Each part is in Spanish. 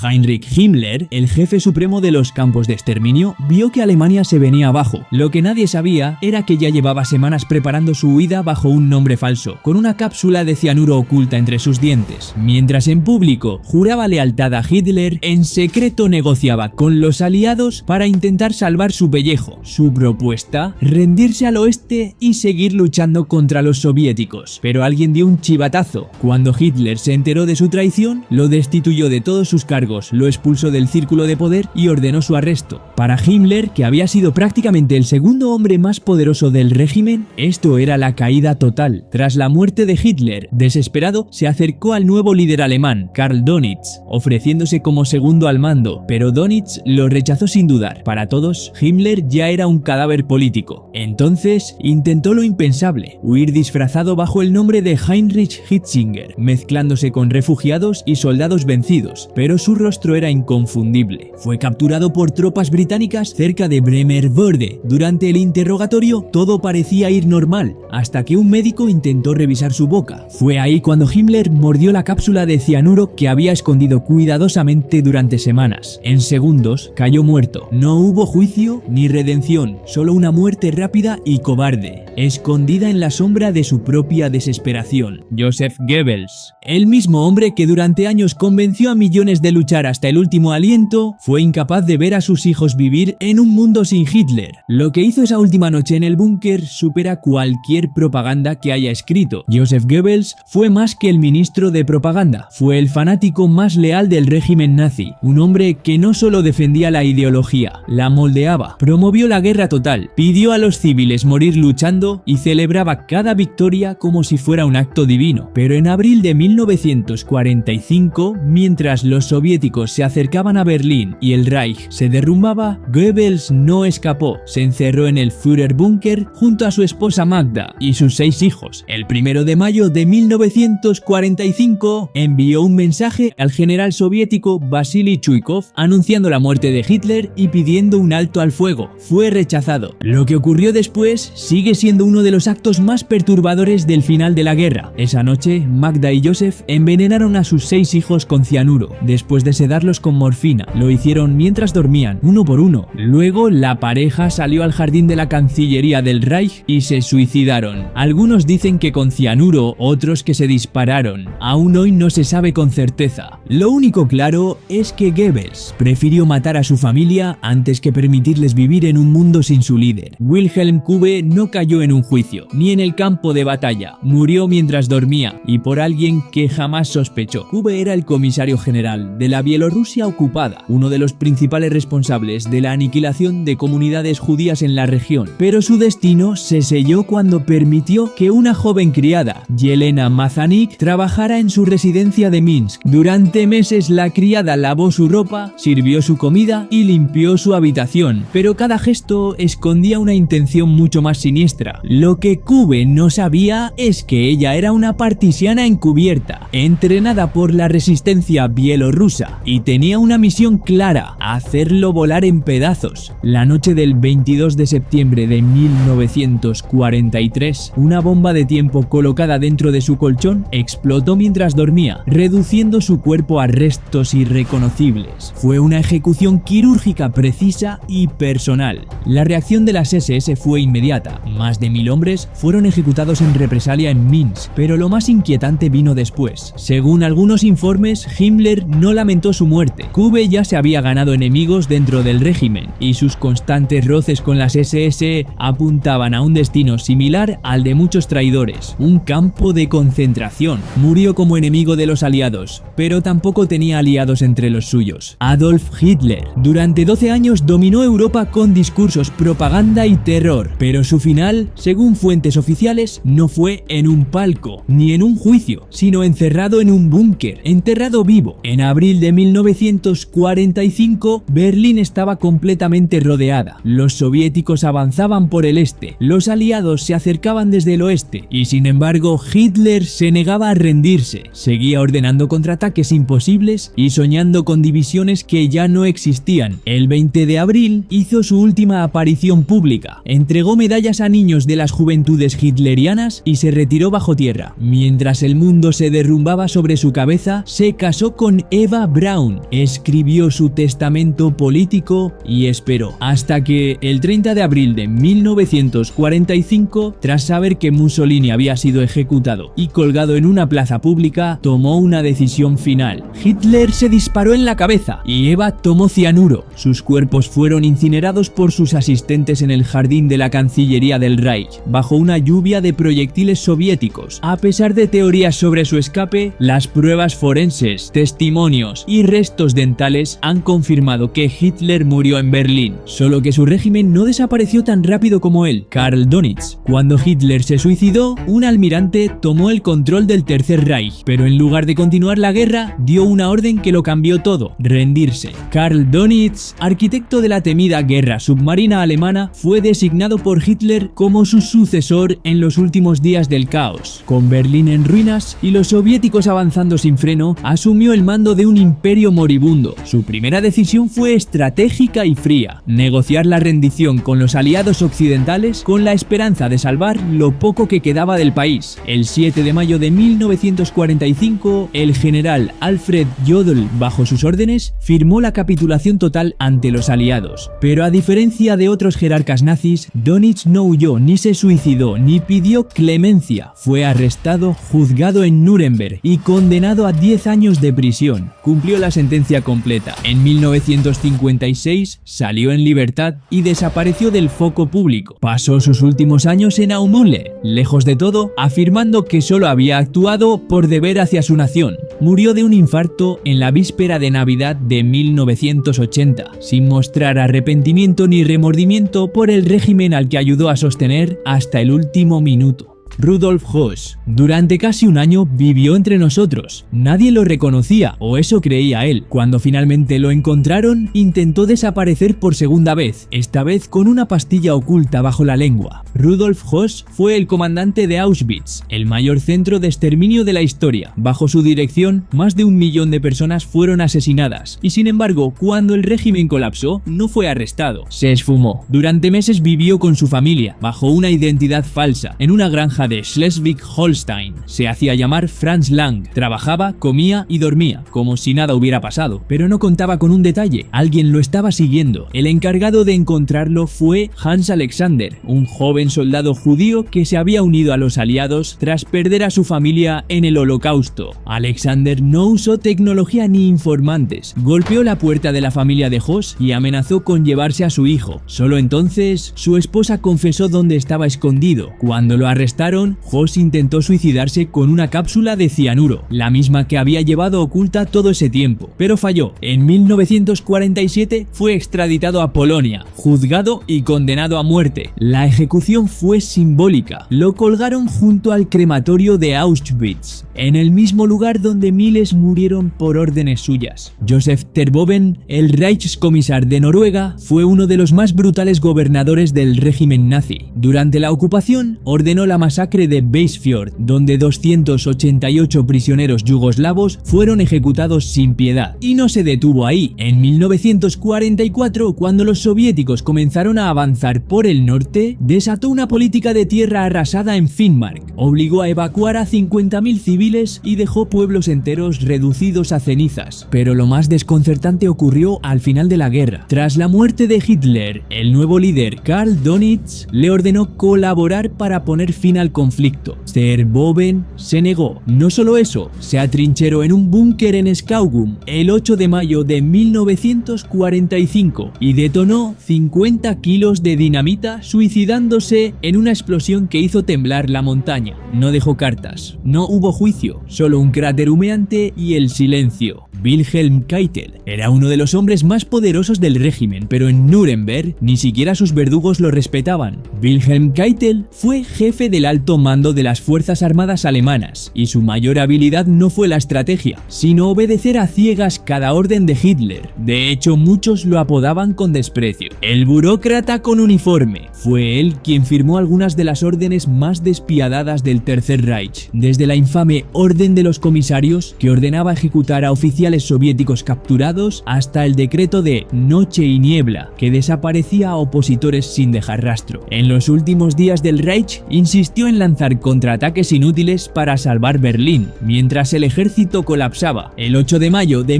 Heinrich Himmler, el jefe supremo de los campos de exterminio, vio que Alemania se venía abajo. Lo que nadie sabía era que ya llevaba semanas preparando su huida bajo un nombre falso, con una cápsula de cianuro oculta entre sus dientes. Mientras en público juraba lealtad a Hitler, en secreto negociaba con los aliados para intentar salvar su pellejo. Su propuesta: rendirse al oeste y seguir luchando contra los soviéticos. Pero alguien dio un chivatazo. Cuando Hitler se enteró de su traición, lo destituyó de todos sus cargos, lo expulsó del círculo de poder y ordenó su arresto. Para Himmler, que había sido prácticamente el segundo hombre más poderoso del régimen, esto era la caída total. Tras la muerte de Hitler, desesperado, se acercó al nuevo líder alemán, Karl Dönitz, ofreciéndose como segundo al mando, pero Dönitz lo rechazó sin dudar. Para todos, Himmler ya era un cadáver político. Entonces, intentó lo impensable: huir disfrazado bajo el nombre de Heinrich Hitzinger, mezclándose con refugiados y soldados vencidos, pero su rostro era inconfundible. Fue capturado por tropas británicas cerca de Bremervörde. Durante el interrogatorio, todo parecía ir normal, hasta que un médico intentó revisar su boca. Fue ahí cuando Himmler mordió la cápsula de cianuro que había escondido cuidadosamente durante semanas. En segundos, cayó muerto. No hubo juicio ni redención, solo una muerte rápida y cobarde, escondida en la sombra de su propia desesperación. Joseph Goebbels, el mismo hombre que durante años convenció a millones de luchar hasta el último aliento, fue incapaz de ver a sus hijos vivir en un mundo sin Hitler. Lo que hizo esa última noche en el búnker supera cualquier propaganda que haya escrito. Joseph Goebbels fue más que el ministro de propaganda, fue el fanático más leal del régimen nazi, un hombre que no solo defendía la ideología, la moldeaba, promovió la guerra total, pidió a los civiles morir luchando y celebraba cada victoria como si fuera un acto divino. Pero en abril de 1945, mientras los soviéticos se acercaban a Berlín y el Reich se derrumbaba, Goebbels no escapó. Se encerró en el Führerbunker junto a su esposa Magda y sus 6 hijos. El 1 de mayo de 1945 envió un mensaje al general soviético Vasily Chuikov anunciando la muerte de Hitler y pidiendo un alto al fuego. Fue rechazado. Lo que ocurrió después sigue siendo uno de los actos más perturbadores del final de la guerra. Esa noche, Magda y Joseph envenenaron a sus 6 hijos con cianuro, después de sedarlos con morfina. Lo hicieron mientras dormían, uno por uno. Luego, la pareja salió al jardín de la Cancillería del Reich y se suicidaron. Algunos dicen que con cianuro, otros que se dispararon. Aún hoy no se sabe con certeza. Lo único claro es que Goebbels prefirió matar a su familia antes que permitirles vivir en un mundo sin su líder. Wilhelm Kube no cayó en un juicio, ni en el campo de batalla. Murió mientras dormía, y por alguien que jamás sospechó. Kube era el comisario general de la Bielorrusia ocupada, uno de los principales responsables de la aniquilación de comunidades judías en la región. Pero su destino se selló cuando permitió que una joven criada, Yelena Mazanik, trabajara en su residencia de Minsk. Durante meses la criada lavó su ropa, sirvió su comida y limpió su habitación, pero cada gesto escondía una intención mucho más siniestra. Lo que Kube no sabía es que ella era una partisiana encubierta, entrenada por la resistencia bielorrusa, y tenía una misión clara: hacerlo volar en pedazos. La noche del 22 de septiembre de 1943, una bomba de tiempo colocada dentro de su colchón explotó mientras dormía, reduciendo su cuerpo a restos irreconocibles. Fue una ejecución quirúrgica precisa y personal. La reacción de las SS fue inmediata. Más de 1000 hombres fueron ejecutados en represalia en Minsk, pero lo más inquietante vino después. Según algunos informes, Himmler no lamentó su muerte. Kube ya se había ganado enemigos dentro del régimen, y sus constantes roces con las SS apuntaban a un destino similar al de muchos traidores: un campo de concentración. Murió como enemigo de los aliados, pero tampoco tenía aliados entre los suyos. Adolf Hitler. Durante 12 años dominó Europa con discursos, propaganda y terror, pero su final, según fuentes oficiales, no fue en un palco ni en un juicio, sino encerrado en un búnker, enterrado vivo. En abril de 1945, Berlín estaba completamente rodeada. Los soviéticos avanzaban por el este, los aliados se acercaban desde el oeste, y sin embargo Hitler se negaba a rendirse. Seguía ordenando contraataques imposibles y soñando con divisiones que ya no existían. El 20 de abril hizo su última aparición pública, entregó medallas a niños de las juventudes hitlerianas y se retiró bajo tierra. Mientras el mundo se derrumbaba sobre su cabeza, se casó con Eva Braun, escribió su testamento político y esperó hasta que el 30 de abril de 1945, tras saber que Mussolini había sido ejecutado y colgado en una plaza pública, tomó una decisión final. Hitler se disparó en la cabeza y Eva tomó cianuro. Sus cuerpos fueron incinerados por sus asistentes en el jardín de la Cancillería del Reich, bajo una lluvia de proyectiles soviéticos. A pesar de teorías sobre su escape, las pruebas forenses, testimonios y restos dentales han confirmado que Hitler murió en Berlín, solo que su régimen no desapareció tan rápido como él. Karl Donitz. Cuando Hitler se suicidó, un almirante tomó el control del Tercer Reich, pero en lugar de continuar la guerra, dio una orden que lo cambió todo: rendirse. Karl Donitz, arquitecto de la temida guerra submarina alemana, fue designado por Hitler como su sucesor en los últimos días del caos. Con Berlín en ruinas y los soviéticos avanzando sin freno, asumió el mando de un imperio moribundo. Su primera decisión fue estratégica y fría: negociar la rendición con los aliados occidentales con la esperanza de salvar lo poco que quedaba del país. El 7 de mayo de 1945, el general Alfred Jodl, bajo sus órdenes, firmó la capitulación total ante los aliados. Pero a diferencia de otros jerarcas nazis, Donitz no huyó, ni se suicidó, ni pidió clemencia. Fue arrestado, juzgado en Nuremberg y condenado a 10 años de prisión. Cumplió la sentencia completa. En 1956 salió en libertad y desapareció del foco público. Pasó sus últimos años en Aumole, lejos de todo, afirmando que solo había actuado por deber hacia su nación. Murió de un infarto en la víspera de Navidad de 1980, sin mostrar arrepentimiento ni remordimiento por el régimen al que ayudó a sostener hasta el último minuto. Rudolf Höss. Durante casi un año vivió entre nosotros. Nadie lo reconocía, o eso creía él. Cuando finalmente lo encontraron, intentó desaparecer por segunda vez, esta vez con una pastilla oculta bajo la lengua. Rudolf Höss fue el comandante de Auschwitz, el mayor centro de exterminio de la historia. Bajo su dirección, más de 1 millón de personas fueron asesinadas, y sin embargo, cuando el régimen colapsó, no fue arrestado. Se esfumó. Durante meses vivió con su familia, bajo una identidad falsa, en una granja de Schleswig-Holstein. Se hacía llamar Franz Lang. Trabajaba, comía y dormía, como si nada hubiera pasado. Pero no contaba con un detalle: alguien lo estaba siguiendo. El encargado de encontrarlo fue Hans Alexander, un joven soldado judío que se había unido a los aliados tras perder a su familia en el Holocausto. Alexander no usó tecnología ni informantes. Golpeó la puerta de la familia de Höss y amenazó con llevarse a su hijo. Solo entonces, su esposa confesó dónde estaba escondido. Cuando lo arrestaron, Höss intentó suicidarse con una cápsula de cianuro, la misma que había llevado oculta todo ese tiempo, pero falló. En 1947 fue extraditado a Polonia, juzgado y condenado a muerte. La ejecución fue simbólica. Lo colgaron junto al crematorio de Auschwitz, en el mismo lugar donde miles murieron por órdenes suyas. Josef Terboven, el Reichskommissar de Noruega, fue uno de los más brutales gobernadores del régimen nazi. Durante la ocupación, ordenó la masacre de Beisfjord, donde 288 prisioneros yugoslavos fueron ejecutados sin piedad. Y no se detuvo ahí. En 1944, cuando los soviéticos comenzaron a avanzar por el norte, desató una política de tierra arrasada en Finnmark. Obligó a evacuar a 50.000 civiles y dejó pueblos enteros reducidos a cenizas. Pero lo más desconcertante ocurrió al final de la guerra. Tras la muerte de Hitler, el nuevo líder, Karl Donitz, le ordenó colaborar para poner fin al conflicto. Terboven se negó. No solo eso, se atrincheró en un búnker en Skaugum el 8 de mayo de 1945 y detonó 50 kilos de dinamita, suicidándose en una explosión que hizo temblar la montaña. No dejó cartas, no hubo juicio, solo un cráter humeante y el silencio. Wilhelm Keitel era uno de los hombres más poderosos del régimen, pero en Nuremberg ni siquiera sus verdugos lo respetaban. Wilhelm Keitel fue jefe del alto mando de las Fuerzas Armadas alemanas, y su mayor habilidad no fue la estrategia, sino obedecer a ciegas cada orden de Hitler. De hecho, muchos lo apodaban con desprecio: el burócrata con uniforme. Fue él quien firmó algunas de las órdenes más despiadadas del Tercer Reich, desde la infame Orden de los Comisarios, que ordenaba ejecutar a oficiales soviéticos capturados, hasta el decreto de Noche y Niebla, que desaparecía a opositores sin dejar rastro. En los últimos días del Reich, insistió en lanzar contraataques inútiles para salvar Berlín, mientras el ejército colapsaba. El 8 de mayo de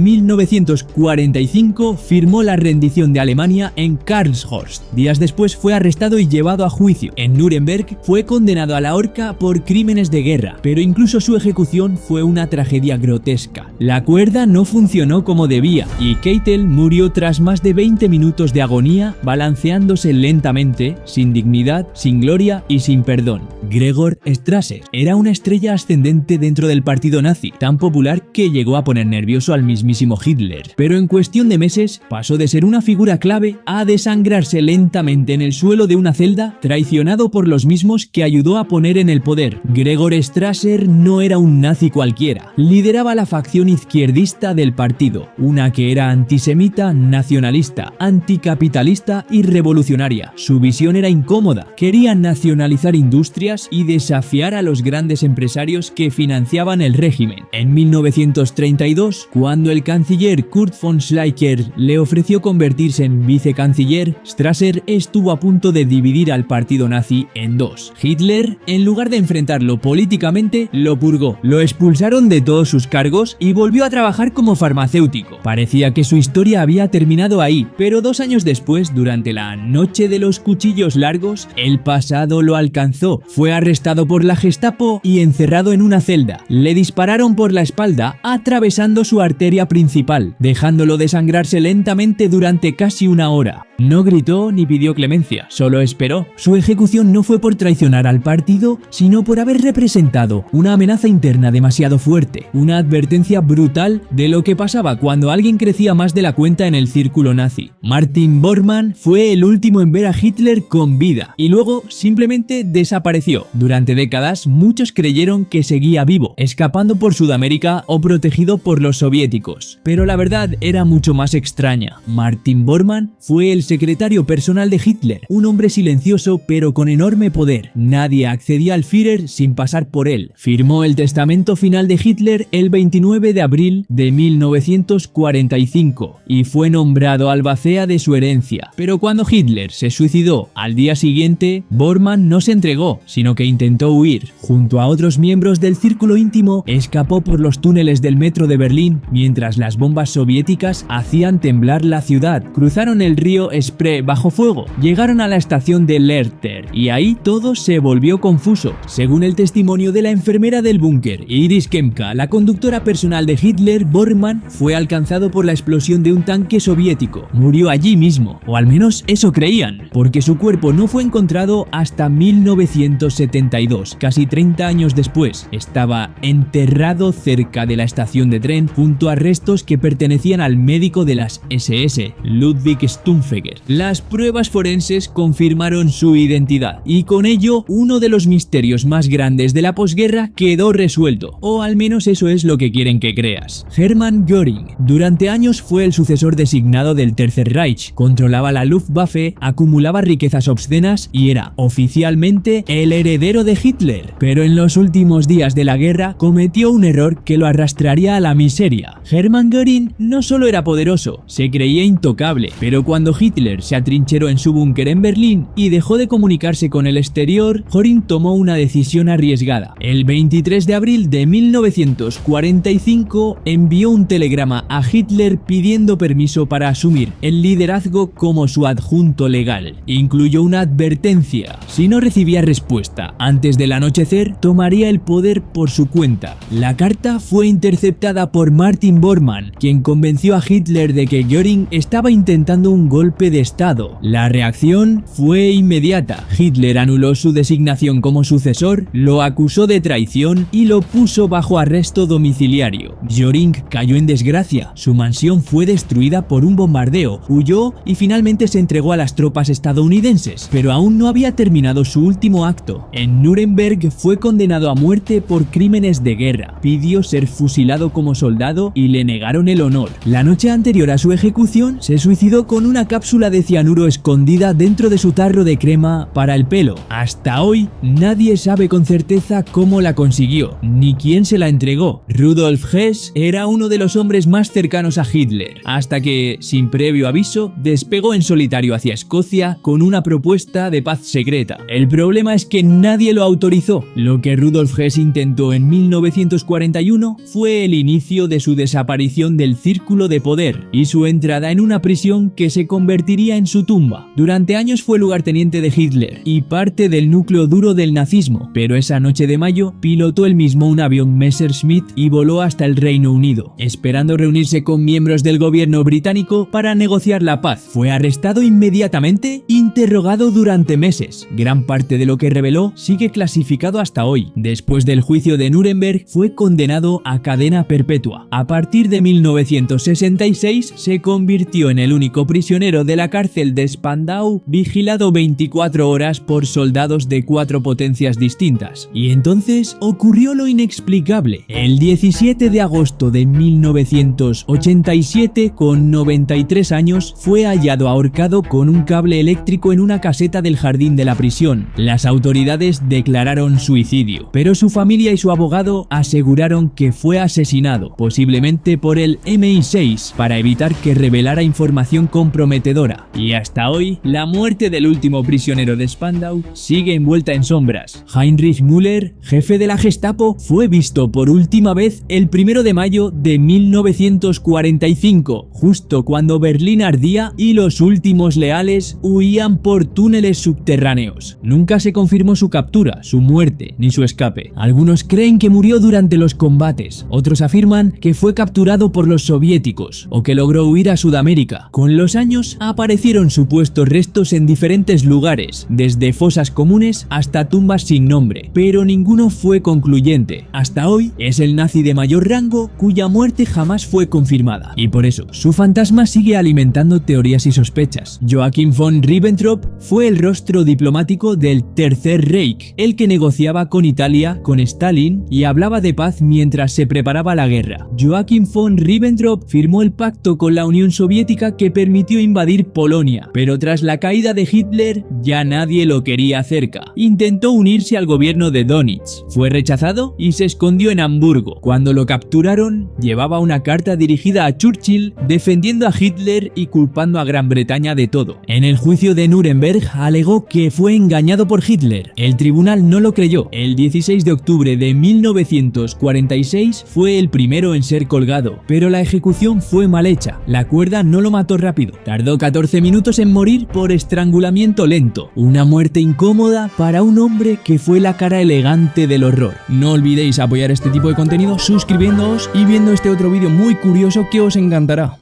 1945 firmó la rendición de Alemania en Karlshorst. Días después fue arrestado y llevado a juicio. En Nuremberg fue condenado a la horca por crímenes de guerra, pero incluso su ejecución fue una tragedia grotesca. La cuerda no funcionó como debía y Keitel murió tras más de 20 minutos de agonía, balanceándose lentamente, sin dignidad, sin gloria y sin perdón. Gregor Strasser era una estrella ascendente dentro del partido nazi, tan popular que llegó a poner nervioso al mismísimo Hitler, pero en cuestión de meses pasó de ser una figura clave a desangrarse lentamente en el suelo de una celda, traicionado por los mismos que ayudó a poner en el poder. Gregor Strasser no era un nazi cualquiera, lideraba la facción izquierdista del partido, una que era antisemita, nacionalista, anticapitalista y revolucionaria. Su visión era incómoda, quería nacionalizar industrias y desafiar a los grandes empresarios que financiaban el régimen. En 1932, cuando el canciller Kurt von Schleicher le ofreció convertirse en vicecanciller, Strasser estuvo a punto de dividir al partido nazi en dos. Hitler, en lugar de enfrentarlo políticamente, lo purgó. Lo expulsaron de todos sus cargos y volvió a trabajar como farmacéutico. Parecía que su historia había terminado ahí, pero 2 años después, durante la Noche de los Cuchillos Largos, el pasado lo alcanzó. Fue arrestado por la Gestapo y encerrado en una celda. Le dispararon por la espalda, atravesando su arteria principal, dejándolo desangrarse lentamente durante casi 1 hora. No gritó ni pidió clemencia, solo esperó. Su ejecución no fue por traicionar al partido, sino por haber representado una amenaza interna demasiado fuerte, una advertencia brutal de lo que pasaba cuando alguien crecía más de la cuenta en el círculo nazi. Martin Bormann fue el último en ver a Hitler con vida y luego simplemente desapareció. Durante décadas muchos creyeron que seguía vivo, escapando por Sudamérica o protegido por los soviéticos. Pero la verdad era mucho más extraña. Martin Bormann fue el secretario personal de Hitler, un hombre silencioso pero con enorme poder. Nadie accedía al Führer sin pasar por él. Firmó el testamento final de Hitler el 29 de abril de 1945 y fue nombrado albacea de su herencia. Pero cuando Hitler se suicidó al día siguiente, Bormann no se entregó, sino que intentó huir. Junto a otros miembros del círculo íntimo, escapó por los túneles del metro de Berlín mientras las bombas soviéticas hacían temblar la ciudad. Cruzaron el río Spree bajo fuego, llegaron a la estación de Lehrter y ahí todo se volvió confuso. Según el testimonio de la enfermera del búnker, Iris Kemka, la conductora personal de Hitler, Bormann fue alcanzado por la explosión de un tanque soviético. Murió allí mismo, o al menos eso creían, porque su cuerpo no fue encontrado hasta 1972, casi 30 años después. Estaba enterrado cerca de la estación de tren junto a restos que pertenecían al médico de las SS, Ludwig Stumpfegger. Las pruebas forenses confirmaron su identidad y con ello uno de los misterios más grandes de la posguerra quedó resuelto, o al menos eso es lo que quieren que creas. Hermann Göring durante años fue el sucesor designado del Tercer Reich, controlaba la Luftwaffe, acumulaba riquezas obscenas y era oficialmente el heredero de Hitler, pero en los últimos días de la guerra cometió un error que lo arrastraría a la miseria. Hermann Göring no solo era poderoso, se creía intocable, pero cuando Hitler se atrincheró en su búnker en Berlín y dejó de comunicarse con el exterior, Göring tomó una decisión arriesgada. El 23 de abril de 1945 envió un telegrama a Hitler pidiendo permiso para asumir el liderazgo como su adjunto legal. Incluyó una advertencia: si no recibía respuesta antes del anochecer, tomaría el poder por su cuenta. La carta fue interceptada por Martin Bormann, quien convenció a Hitler de que Göring estaba intentando un golpe de estado. La reacción fue inmediata. Hitler anuló su designación como sucesor, lo acusó de traición y lo puso bajo arresto domiciliario. Göring cayó en desgracia, su mansión fue destruida por un bombardeo, huyó y finalmente se entregó a las tropas estadounidenses, pero aún no había terminado su último acto. En Nuremberg fue condenado a muerte por crímenes de guerra, pidió ser fusilado como soldado y le negaron el honor. La noche anterior a su ejecución se suicidó con una cápsula de cianuro escondida dentro de su tarro de crema para el pelo. Hasta hoy nadie sabe con certeza cómo la consiguió, ni quién se la entregó. Rudolf Hess era uno de los hombres más cercanos a Hitler, hasta que, sin previo aviso, despegó en solitario hacia Escocia con una propuesta de paz secreta. El problema es que nadie lo autorizó. Lo que Rudolf Hess intentó en 1941 fue el inicio de su desaparición del círculo de poder y su entrada en una prisión que se convertiría en su tumba. Durante años fue lugarteniente de Hitler y parte del núcleo duro del nazismo, pero esa noche de mayo pilotó él mismo un avión Messerschmitt y voló hasta el Reino Unido, esperando reunirse con miembros del gobierno británico para negociar la paz. Fue arrestado inmediatamente, interrogado durante meses. Gran parte de lo que reveló sigue clasificado hasta hoy. Después del juicio de Nuremberg, fue condenado a cadena perpetua. A partir de 1966 se convirtió en el único prisionero de la cárcel de Spandau vigilado 24 horas por soldados de 4 potencias distintas. Y entonces ocurrió lo inexplicable. El 17 de agosto de 1987, con 93 años, fue hallado ahorcado con un cable eléctrico en una caseta del jardín de la prisión. Las autoridades declararon suicidio, pero su familia y su abogado aseguraron que fue asesinado, posiblemente por el MI6, para evitar que revelara información comprometedora. Y hasta hoy, la muerte del último prisionero de Spandau sigue envuelta en sombras. Heinrich Müller, jefe de la Gestapo, fue visto por última vez el 1 de mayo de 1945, justo cuando Berlín ardía y los últimos leales huían por túneles subterráneos. Nunca se confirmó su captura, su muerte ni su escape. Algunos creen que murió durante los combates, otros afirman que fue capturado por los soviéticos o que logró huir a Sudamérica. Con los años aparecieron supuestos restos en diferentes lugares, desde fosas comunes hasta tumbas sin nombre, pero ninguno fue concluyente. Hasta hoy es el nazi de mayor rango cuya muerte jamás fue confirmada, y por eso su fantasma sigue alimentando teorías y sospechas. Joachim von Ribbentrop fue el rostro diplomático del Tercer Reich, el que negociaba con Italia, con Stalin y hablaba de paz mientras se preparaba la guerra. Joachim von Ribbentrop firmó el pacto con la Unión Soviética que permitió invadir Polonia, pero tras la caída de Hitler ya nadie lo quería cerca. Intentó unirse al gobierno de Donitz, fue rechazado y se escondió en Hamburgo. Cuando lo capturaron, llevaba una carta dirigida a Churchill defendiendo a Hitler y culpando a Gran Bretaña de todo. En el juicio de Nuremberg alegó que fue engañado por Hitler. El tribunal no lo creyó. El 16 de octubre de 1946 fue el primero en ser colgado, pero la ejecución fue mal hecha. La cuerda no lo mató rápido. Tardó 14 minutos en morir por estrangulamiento lento. Una muerte incómoda para un hombre que fue la cara elegante del horror. No olvidéis apoyar este tipo de contenido suscribiéndoos y viendo este otro vídeo muy curioso que os encantará.